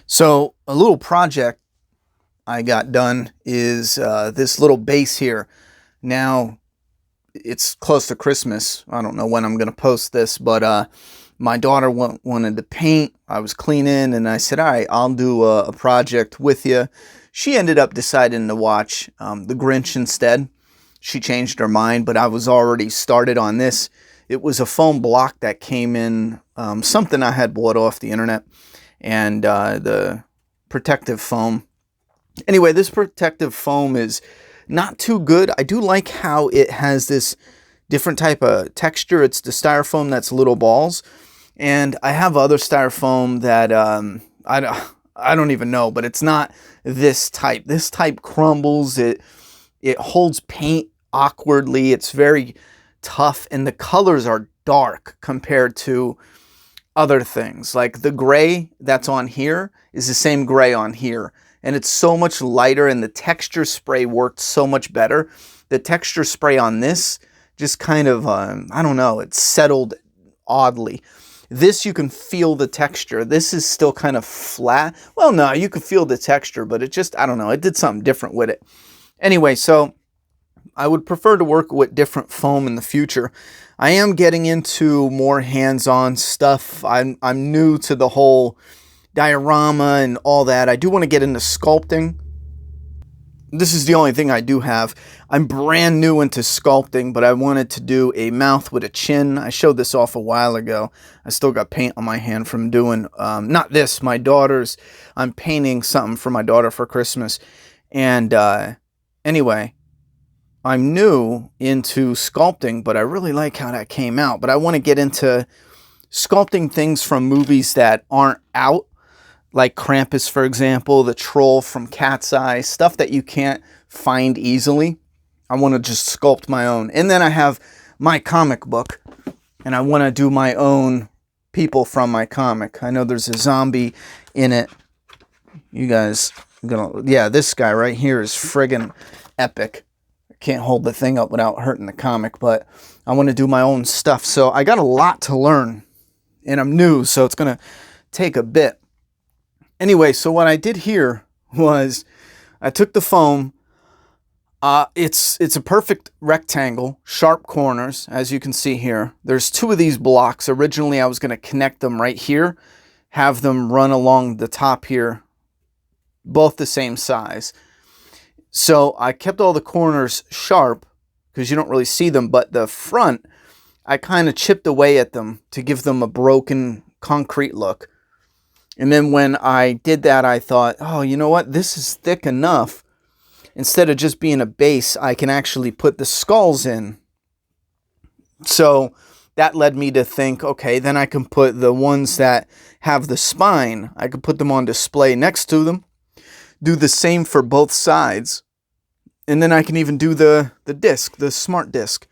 So a little project I got done is this little base here. Now it's close to Christmas. I don't know when I'm going to post this, but my daughter wanted to paint. I was cleaning and I said, all right, I'll do a project with you. She ended up deciding to watch The Grinch instead. She changed her mind, but I was already started on this. It was a foam block that came in, something I had bought off the internet, and the protective foam. Anyway, this protective foam is not too good. I do like how it has this different type of texture. It's the styrofoam that's little balls. And I have other styrofoam that I don't even know, but it's not this type. This type crumbles. It holds paint awkwardly. It's very tough, and the colors are dark compared to other things. Like the gray that's on here is the same gray on here, and it's so much lighter, and the texture spray worked so much better. The texture spray on this just kind of, I don't know, it settled oddly. This, you can feel the texture. This is still kind of flat. Well, no, you can feel the texture, but it just, I don't know, it did something different with it. Anyway, so I would prefer to work with different foam in the future. I am getting into more hands-on stuff. I'm new to the whole diorama and all that. I do want to get into sculpting. This is the only thing I do have. I'm brand new into sculpting, but I wanted to do a mouth with a chin. I showed this off a while ago. I still got paint on my hand from doing, not this, my daughter's. I'm painting something for my daughter for Christmas. And anyway, I'm new into sculpting, but I really like how that came out. But I want to get into sculpting things from movies that aren't out, like Krampus, for example, the troll from Cat's Eye, stuff that you can't find easily. I want to just sculpt my own. And then I have my comic book, and I want to do my own people from my comic. I know there's a zombie in it. You guys, yeah, this guy right here is friggin' epic. I can't hold the thing up without hurting the comic, but I want to do my own stuff. So I got a lot to learn, and I'm new, so it's going to take a bit. Anyway, so what I did here was I took the foam. It's a perfect rectangle, sharp corners, as you can see here. There's two of these blocks. Originally, I was going to connect them right here, have them run along the top here, both the same size. So I kept all the corners sharp because you don't really see them, but the front, I kind of chipped away at them to give them a broken concrete look. And then when I did that, I thought, oh, you know what? This is thick enough. Instead of just being a base, I can actually put the skulls in. So that led me to think, okay, then I can put the ones that have the spine, I could put them on display next to them. Do the same for both sides. And then I can even do the disc, the smart disc.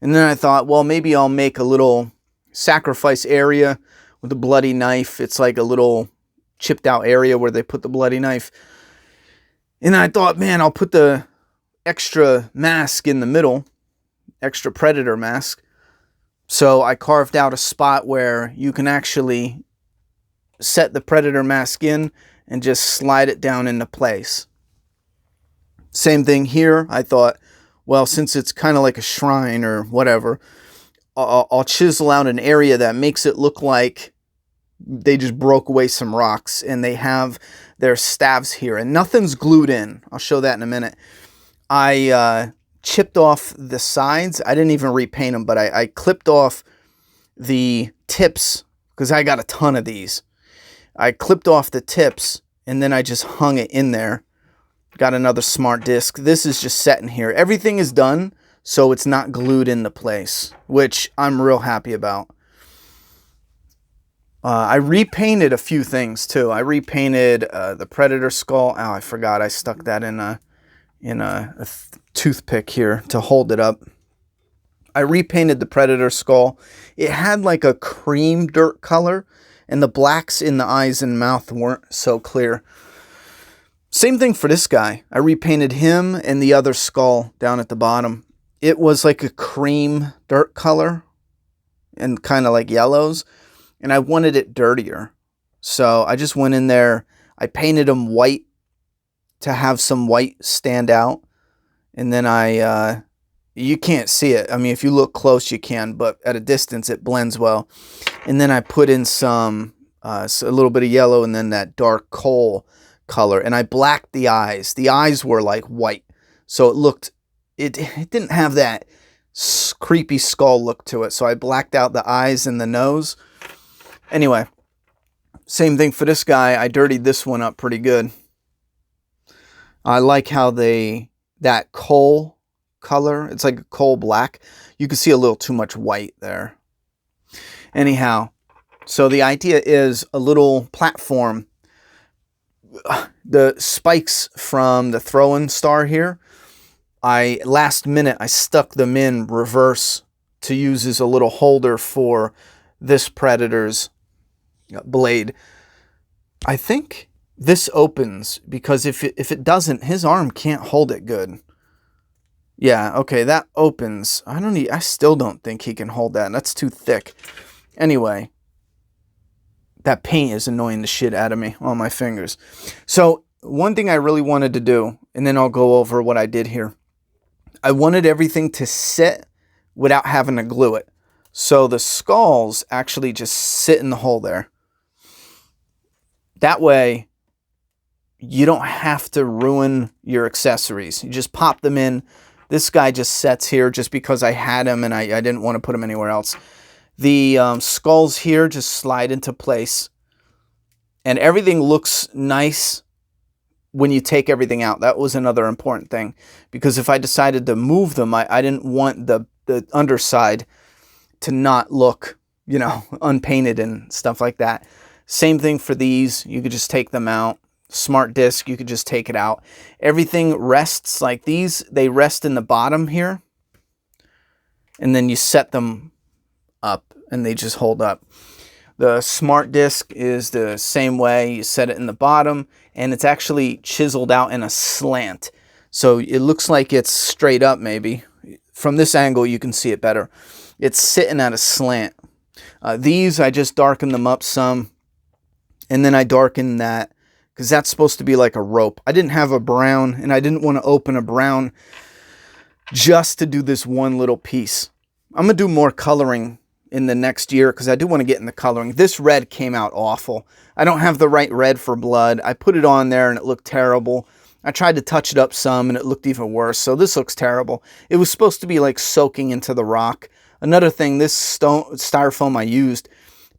And then I thought, well, maybe I'll make a little sacrifice area with a bloody knife. It's like a little chipped out area where they put the bloody knife. And I thought, man, I'll put the extra mask in the middle, extra predator mask. So I carved out a spot where you can actually set the predator mask in and just slide it down into place. Same thing here. I thought, well, since it's kind of like a shrine or whatever, I'll chisel out an area that makes it look like they just broke away some rocks and they have their staves here. And nothing's glued in. I'll show that in a minute. I chipped off the sides. I didn't even repaint them, but I clipped off the tips because I got a ton of these. I clipped off the tips and then I just hung it in there. Got another smart disc. This is just setting here. Everything is done, so it's not glued into place, which I'm real happy about. I repainted a few things too. I repainted the predator skull. Oh, I forgot. I stuck that in a toothpick here to hold it up. I repainted the predator skull. It had like a cream dirt color, and the blacks in the eyes and mouth weren't so clear. Same thing for this guy. I repainted him and the other skull down at the bottom. It was like a cream dirt color and kind of like yellows, and I wanted it dirtier. So I just went in there. I painted them white to have some white stand out. And then you can't see it. I mean, if you look close, you can, but at a distance, it blends well. And then I put in some, a little bit of yellow and then that dark coal color. And I blacked the eyes. The eyes were like white. So it didn't have that creepy skull look to it. So I blacked out the eyes and the nose. Anyway, same thing for this guy. I dirtied this one up pretty good. I like how that coal color, it's like a coal black. You can see a little too much white there. Anyhow, so the idea is a little platform. The spikes from the throwing star here, last minute I stuck them in reverse to use as a little holder for this predator's blade. I think this opens because if it doesn't, his arm can't hold it good. Yeah, okay, that opens. I still don't think he can hold that. That's too thick. Anyway, that paint is annoying the shit out of me on my fingers. So one thing I really wanted to do, and then I'll go over what I did here. I wanted everything to sit without having to glue it. So the skulls actually just sit in the hole there. That way, you don't have to ruin your accessories. You just pop them in. This guy just sets here just because I had him and I didn't want to put him anywhere else. The skulls here just slide into place. And everything looks nice when you take everything out. That was another important thing. Because if I decided to move them, I didn't want the underside to not look, you know, unpainted and stuff like that. Same thing for these. You could just take them out. Smart disc, you could just take it out. Everything rests like these. They rest in the bottom here. And then you set them up and they just hold up. The smart disc is the same way. You set it in the bottom and it's actually chiseled out in a slant. So it looks like it's straight up maybe. From this angle you can see it better. It's sitting at a slant. These, I just darkened them up some. And then I darkened that because that's supposed to be like a rope. I didn't have a brown and I didn't want to open a brown just to do this one little piece. I'm going to do more coloring in the next year because I do want to get in the coloring. This red came out awful. I don't have the right red for blood. I put it on there and it looked terrible. I tried to touch it up some and it looked even worse. So this looks terrible. It was supposed to be like soaking into the rock. Another thing, this styrofoam I used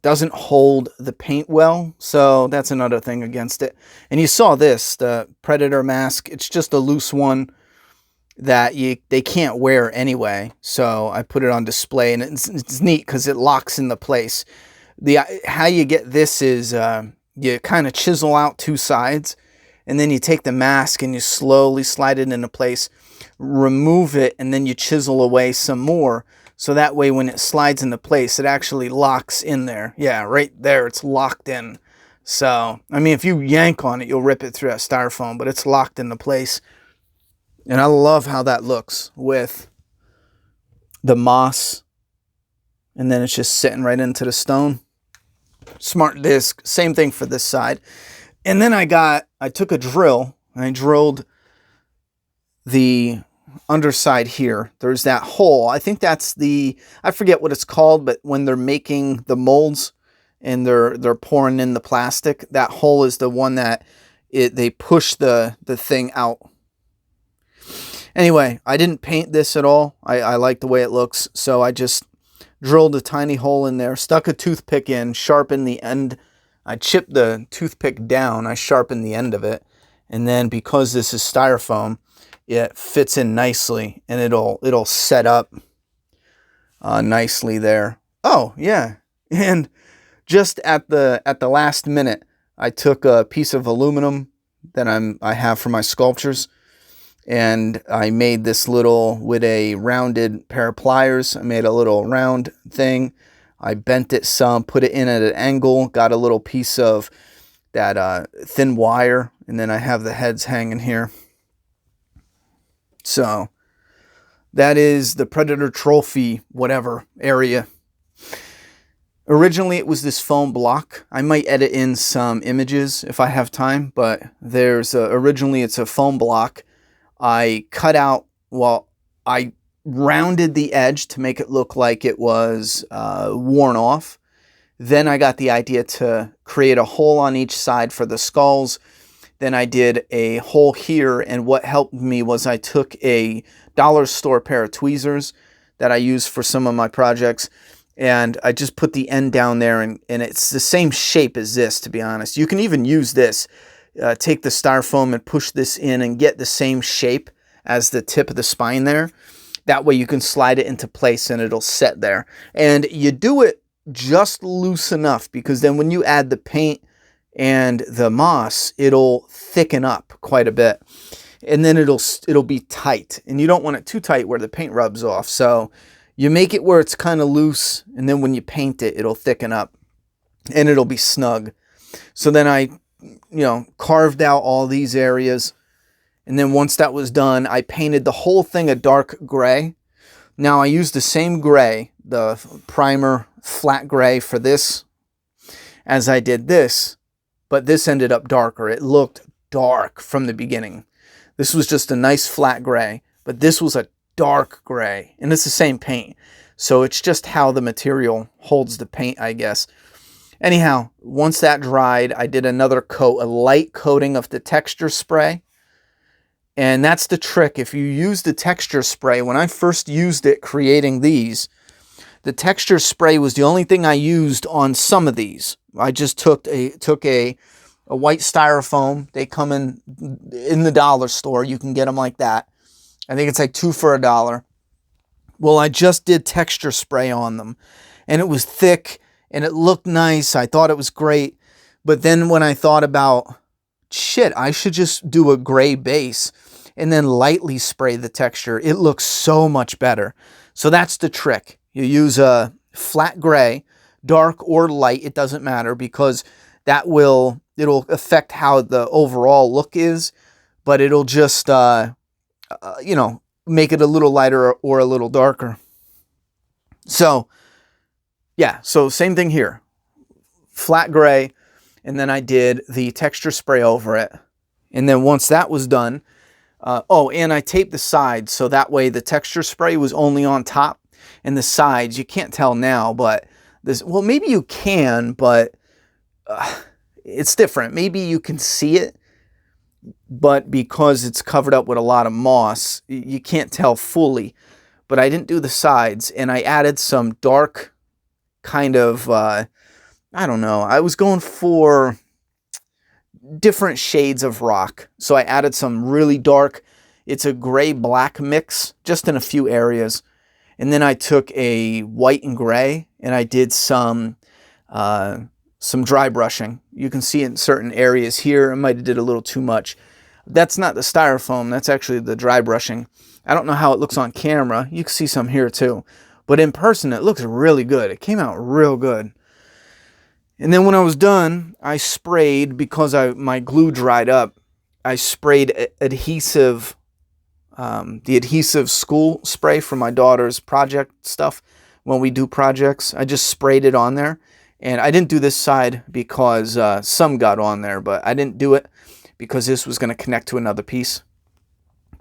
doesn't hold the paint well, so that's another thing against it. And you saw this, the Predator mask. It's just a loose one that they can't wear anyway. So I put it on display, and it's neat because it locks into place. How you get this is you kind of chisel out two sides, and then you take the mask and you slowly slide it into place, remove it, and then you chisel away some more. So that way when it slides into place, it actually locks in there. Yeah, right there, it's locked in. So, I mean, if you yank on it, you'll rip it through that styrofoam, but it's locked into place. And I love how that looks with the moss. And then it's just sitting right into the stone. Smart disc, same thing for this side. And then I took a drill and I drilled the underside here. There's that hole. I think that's I forget what it's called, but when they're making the molds and they're pouring in the plastic, that hole is the one that they push the thing out. Anyway, I didn't paint this at all. I like the way it looks, so I just drilled a tiny hole in there, stuck a toothpick in, sharpened the end. I chipped the toothpick down, I sharpened the end of it, and then because this is styrofoam, it fits in nicely and it'll set up nicely there. Oh yeah, and just at the last minute, I took a piece of aluminum that I have for my sculptures, and I made this little with a rounded pair of pliers. I made a little round thing. I bent it some, put it in at an angle, got a little piece of that thin wire, and then I have the heads hanging here. So that is the Predator trophy, whatever area. Originally, it was this foam block. I might edit in some images if I have time, but originally it's a foam block. I cut out, well, I rounded the edge to make it look like it was worn off. Then I got the idea to create a hole on each side for the skulls. Then I did a hole here, and what helped me was I took a dollar store pair of tweezers that I use for some of my projects, and I just put the end down there, and it's the same shape as this, to be honest. You can even use this, take the styrofoam and push this in and get the same shape as the tip of the spine there. That way you can slide it into place and it'll set there. And you do it just loose enough, because then when you add the paint and the moss, it'll thicken up quite a bit, and then it'll be tight, and you don't want it too tight where the paint rubs off. So you make it where it's kind of loose, and then when you paint it, it'll thicken up and it'll be snug. So then I, carved out all these areas, and then once that was done, I painted the whole thing a dark gray. Now I used the same gray, the primer flat gray, for this as I did this, but this ended up darker. It looked dark from the beginning. This was just a nice flat gray, but this was a dark gray, and it's the same paint. So it's just how the material holds the paint, I guess. Anyhow, once that dried, I did another coat, a light coating of the texture spray. And that's the trick. If you use the texture spray, when I first used it creating these, the texture spray was the only thing I used on some of these. I just took a white styrofoam. They come in the dollar store. You can get them like that. I think it's like 2 for $1. Well, I just did texture spray on them, and it was thick and it looked nice. I thought it was great. But then when I thought about, shit, I should just do a gray base and then lightly spray the texture, it looks so much better. So that's the trick. You use a flat gray, dark or light, it doesn't matter, because it'll affect how the overall look is, but it'll just, make it a little lighter or a little darker. So, yeah, so same thing here. Flat gray, and then I did the texture spray over it. And then once that was done, and I taped the sides, so that way the texture spray was only on top, and the sides, you can't tell now, but well, maybe you can, but it's different. Maybe you can see it, but because it's covered up with a lot of moss, you can't tell fully. But I didn't do the sides, and I added some dark kind of, I don't know, I was going for different shades of rock. So I added some really dark, it's a gray-black mix, just in a few areas. And then I took a white and gray, and I did some dry brushing. You can see in certain areas here, I might have did a little too much. That's not the styrofoam, that's actually the dry brushing. I don't know how it looks on camera. You can see some here too. But in person, it looks really good. It came out real good. And then when I was done, I sprayed, because my glue dried up, I sprayed adhesive, the adhesive school spray for my daughter's project stuff. When we do projects, I just sprayed it on there. And I didn't do this side because some got on there, but I didn't do it because this was going to connect to another piece.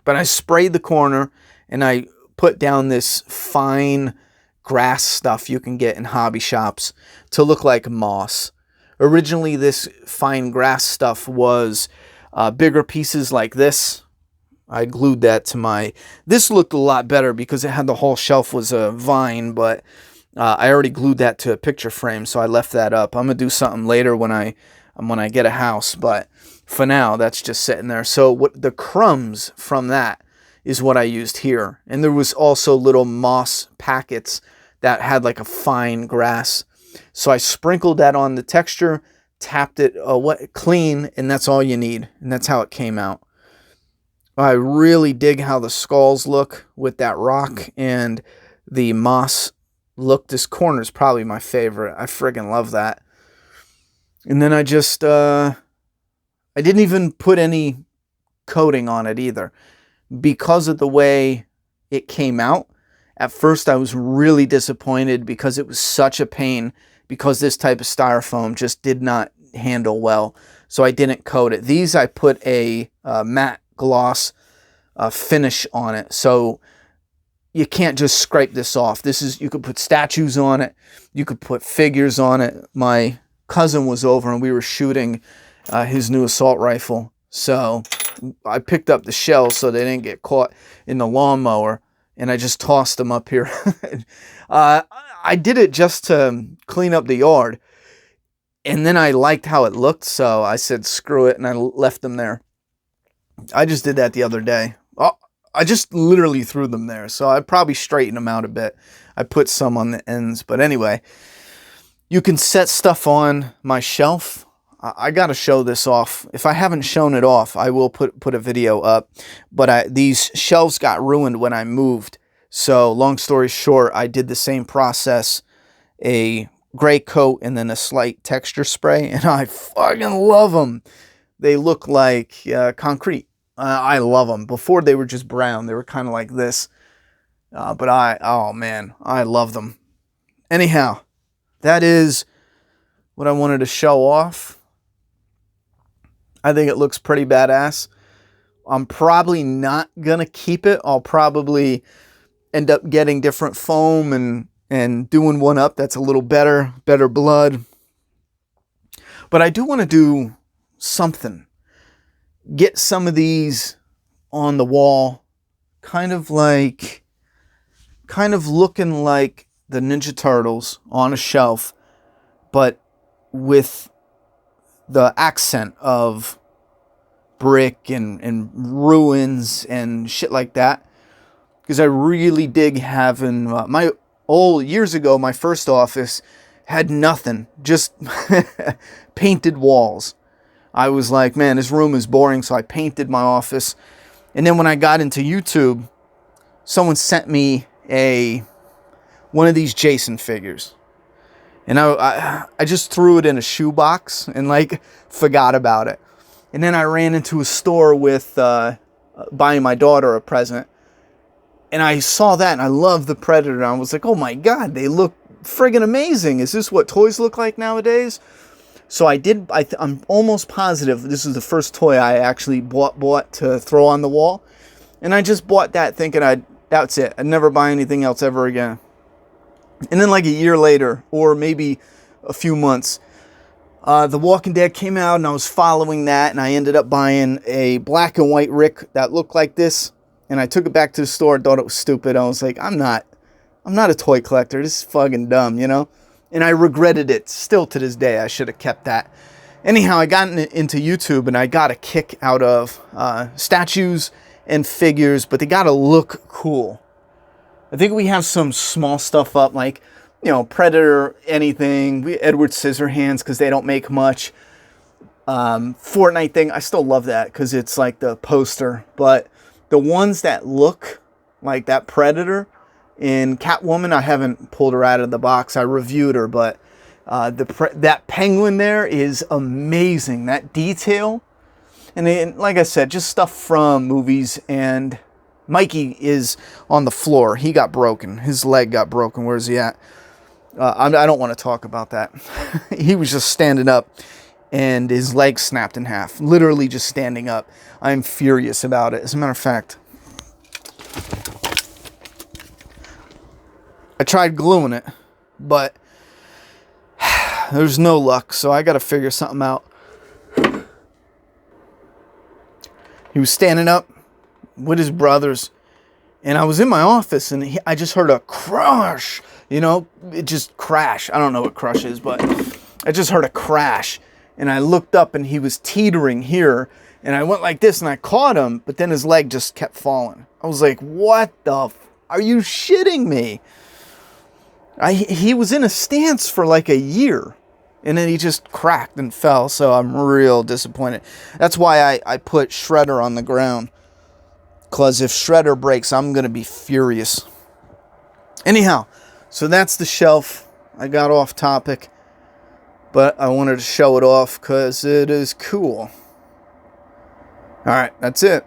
But I sprayed the corner, and I put down this fine grass stuff you can get in hobby shops to look like moss. Originally, this fine grass stuff was bigger pieces like this. I glued that to this looked a lot better because it had the whole shelf was a vine, but I already glued that to a picture frame, so I left that up. I'm going to do something later when I get a house, but for now, that's just sitting there. So what the crumbs from that is what I used here. And there was also little moss packets that had like a fine grass. So I sprinkled that on the texture, tapped it clean, and that's all you need. And that's how it came out. I really dig how the skulls look with that rock and the moss look. This corner is probably my favorite. I friggin' love that. And then I just, I didn't even put any coating on it either. Because of the way it came out, at first I was really disappointed because it was such a pain because this type of styrofoam just did not handle well. So I didn't coat it. These I put a matte gloss finish on it. So you can't just scrape this off. You could put statues on it. You could put figures on it. My cousin was over and we were shooting his new assault rifle. So I picked up the shells so they didn't get caught in the lawnmower, and I just tossed them up here. I did it just to clean up the yard, and then I liked how it looked, so I said screw it, and I left them there. I just did that the other day. I just literally threw them there, so I'd probably straighten them out a bit. I put some on the ends, but anyway, you can set stuff on my shelf. I got to show this off. If I haven't shown it off, I will put a video up. But these shelves got ruined when I moved. So long story short, I did the same process, a gray coat and then a slight texture spray, and I fucking love them. They look like concrete. I love them. Before they were just brown. They were kind of like this. But oh man, I love them. Anyhow, that is what I wanted to show off. I think it looks pretty badass. I'm probably not going to keep it. I'll probably end up getting different foam and doing one up that's a little better blood. But I do want to do something. Get some of these on the wall, kind of looking like the Ninja Turtles on a shelf, but with the accent of brick and ruins and shit like that. Because I really dig having years ago, my first office had nothing, just painted walls. I was like, man, this room is boring, so I painted my office. And then when I got into YouTube, someone sent me one of these Jason figures. And I just threw it in a shoebox and like forgot about it. And then I ran into a store with buying my daughter a present. And I saw that and I loved the Predator. And I was like, oh my God, they look friggin' amazing. Is this what toys look like nowadays? So I'm almost positive this is the first toy I actually bought to throw on the wall. And I just bought that thinking that's it. I'd never buy anything else ever again. And then like a year later, or maybe a few months, The Walking Dead came out and I was following that, and I ended up buying a black and white Rick that looked like this, and I took it back to the store and thought it was stupid. I was like, I'm not a toy collector. This is fucking dumb, you know? And I regretted it still to this day. I should have kept that. Anyhow, I got into YouTube and I got a kick out of statues and figures, but they got to look cool. I think we have some small stuff up, like, you know, Predator, anything, Edward Scissorhands, because they don't make much. Fortnite thing, I still love that because it's like the poster. But the ones that look like that Predator in Catwoman, I haven't pulled her out of the box. I reviewed her, but that penguin there is amazing. That detail. And like I said, just stuff from movies. And Mikey is on the floor. He got broken. His leg got broken. Where's he at? I don't want to talk about that. He was just standing up and his leg snapped in half. Literally just standing up. I'm furious about it. As a matter of fact, I tried gluing it, but there's no luck, so I got to figure something out. He was standing up with his brothers, and I was in my office, and I just heard a crush. You know, it just crashed. I don't know what crush is, but I just heard a crash, and I looked up, and he was teetering here, and I went like this, and I caught him, but then his leg just kept falling. I was like, what the are you shitting me? He was in a stance for like a year, and then he just cracked and fell, so I'm real disappointed. That's why I put Shredder on the ground, because if Shredder breaks, I'm going to be furious. Anyhow, so that's the shelf. I got off topic, but I wanted to show it off because it is cool. Alright, that's it.